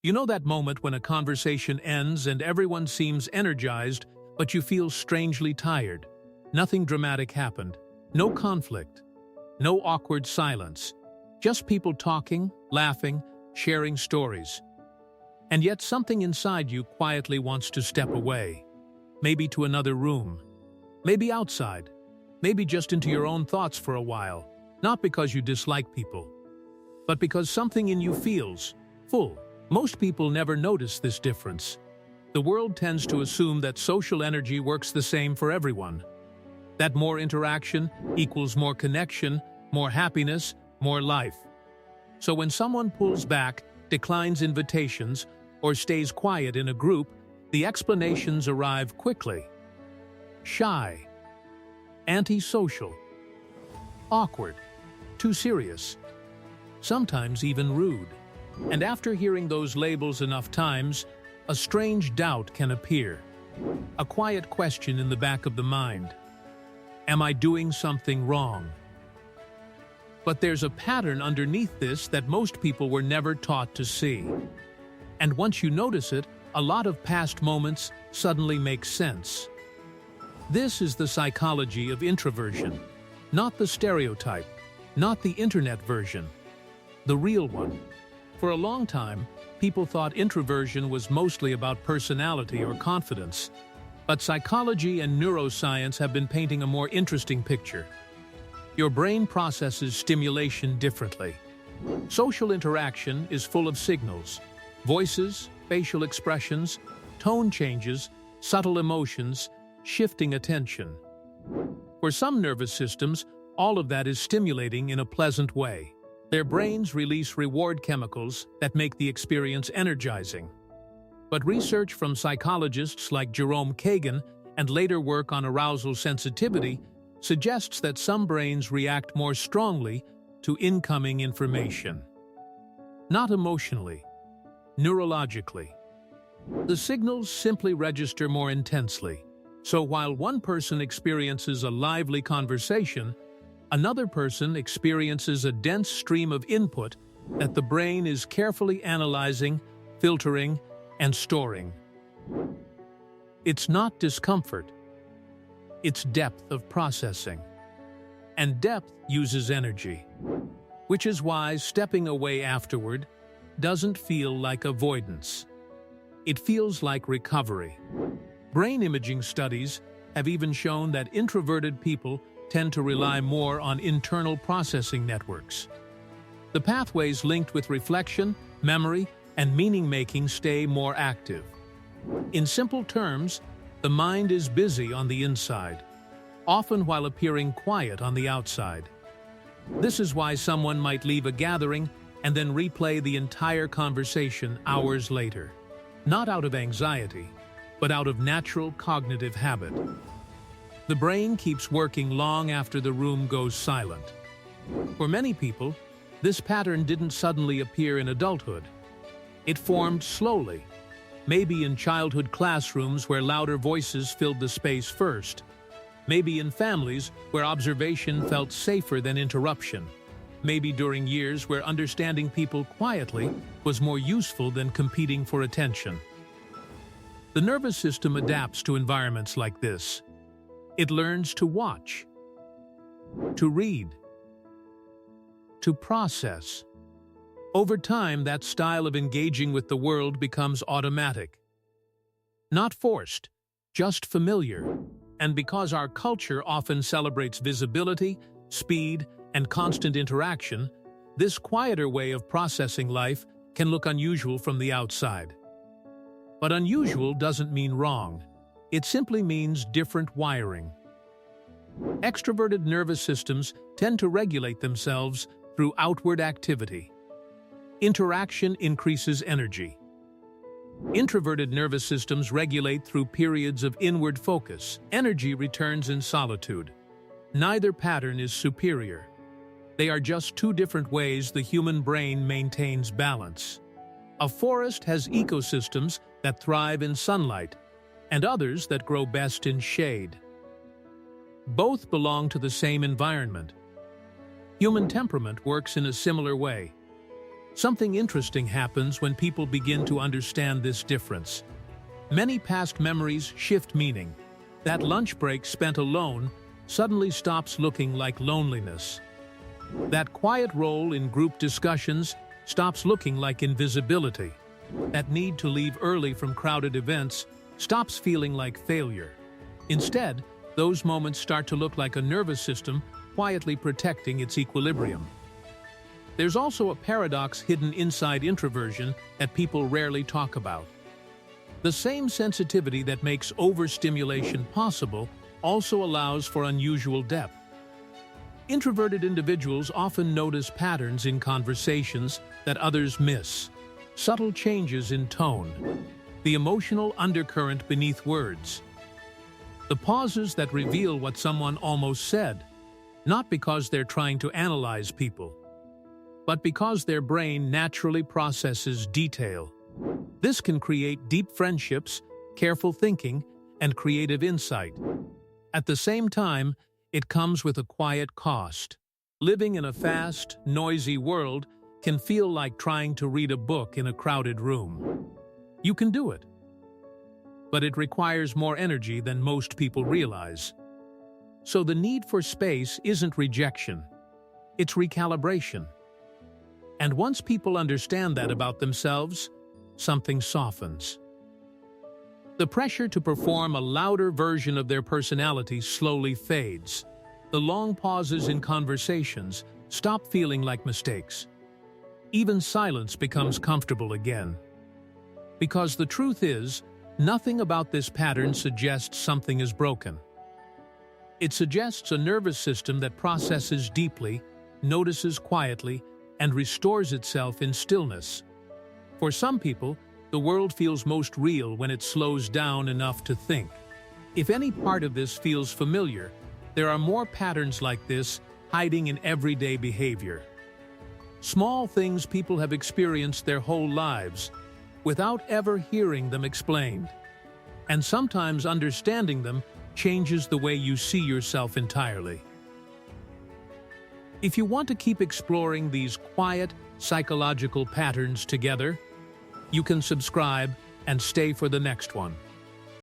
You know that moment when a conversation ends and everyone seems energized, but you feel strangely tired. Nothing dramatic happened. No conflict. No awkward silence. Just people talking, laughing, sharing stories. And yet something inside you quietly wants to step away. Maybe to another room. Maybe outside. Maybe just into your own thoughts for a while. Not because you dislike people, but because something in you feels full. Most people never notice this difference. The world tends to assume that social energy works the same for everyone. That more interaction equals more connection, more happiness, more life. So when someone pulls back, declines invitations, or stays quiet in a group, the explanations arrive quickly. Shy, antisocial, awkward, too serious, sometimes even rude. And after hearing those labels enough times, a strange doubt can appear. A quiet question in the back of the mind. Am I doing something wrong? But there's a pattern underneath this that most people were never taught to see. And once you notice it, a lot of past moments suddenly make sense. This is the psychology of introversion. Not the stereotype, not the internet version, the real one. For a long time, people thought introversion was mostly about personality or confidence, but psychology and neuroscience have been painting a more interesting picture. Your brain processes stimulation differently. Social interaction is full of signals, voices, facial expressions, tone changes, subtle emotions, shifting attention. For some nervous systems, all of that is stimulating in a pleasant way. Their brains release reward chemicals that make the experience energizing. But research from psychologists like Jerome Kagan and later work on arousal sensitivity suggests that some brains react more strongly to incoming information. Not emotionally, neurologically. The signals simply register more intensely. So while one person experiences a lively conversation, another person experiences a dense stream of input that the brain is carefully analyzing, filtering, and storing. It's not discomfort. It's depth of processing. And depth uses energy, which is why stepping away afterward doesn't feel like avoidance. It feels like recovery. Brain imaging studies have even shown that introverted people tend to rely more on internal processing networks. The pathways linked with reflection, memory, and meaning-making stay more active. In simple terms, the mind is busy on the inside, often while appearing quiet on the outside. This is why someone might leave a gathering and then replay the entire conversation hours later. Not out of anxiety, but out of natural cognitive habit. The brain keeps working long after the room goes silent. For many people, this pattern didn't suddenly appear in adulthood. It formed slowly, maybe in childhood classrooms where louder voices filled the space first, maybe in families where observation felt safer than interruption, maybe during years where understanding people quietly was more useful than competing for attention. The nervous system adapts to environments like this. It learns to watch, to read, to process. Over time, that style of engaging with the world becomes automatic. Not forced, just familiar. And because our culture often celebrates visibility, speed, and constant interaction, this quieter way of processing life can look unusual from the outside. But unusual doesn't mean wrong. It simply means different wiring. Extroverted nervous systems tend to regulate themselves through outward activity. Interaction increases energy. Introverted nervous systems regulate through periods of inward focus. Energy returns in solitude. Neither pattern is superior. They are just two different ways the human brain maintains balance. A forest has ecosystems that thrive in sunlight, and others that grow best in shade. Both belong to the same environment. Human temperament works in a similar way. Something interesting happens when people begin to understand this difference. Many past memories shift meaning. That lunch break spent alone suddenly stops looking like loneliness. That quiet role in group discussions stops looking like invisibility. That need to leave early from crowded events stops feeling like failure. Instead, those moments start to look like a nervous system quietly protecting its equilibrium. There's also a paradox hidden inside introversion that people rarely talk about. The same sensitivity that makes overstimulation possible also allows for unusual depth. Introverted individuals often notice patterns in conversations that others miss, subtle changes in tone, the emotional undercurrent beneath words, the pauses that reveal what someone almost said, not because they're trying to analyze people, but because their brain naturally processes detail. This can create deep friendships, careful thinking, and creative insight. At the same time, it comes with a quiet cost. Living in a fast, noisy world can feel like trying to read a book in a crowded room. You can do it, but it requires more energy than most people realize. So the need for space isn't rejection, it's recalibration. And once people understand that about themselves, something softens. The pressure to perform a louder version of their personality slowly fades. The long pauses in conversations stop feeling like mistakes. Even silence becomes comfortable again. Because the truth is, nothing about this pattern suggests something is broken. It suggests a nervous system that processes deeply, notices quietly, and restores itself in stillness. For some people, the world feels most real when it slows down enough to think. If any part of this feels familiar, there are more patterns like this hiding in everyday behavior. Small things people have experienced their whole lives without ever hearing them explained. And sometimes understanding them changes the way you see yourself entirely. If you want to keep exploring these quiet, psychological patterns together, you can subscribe and stay for the next one.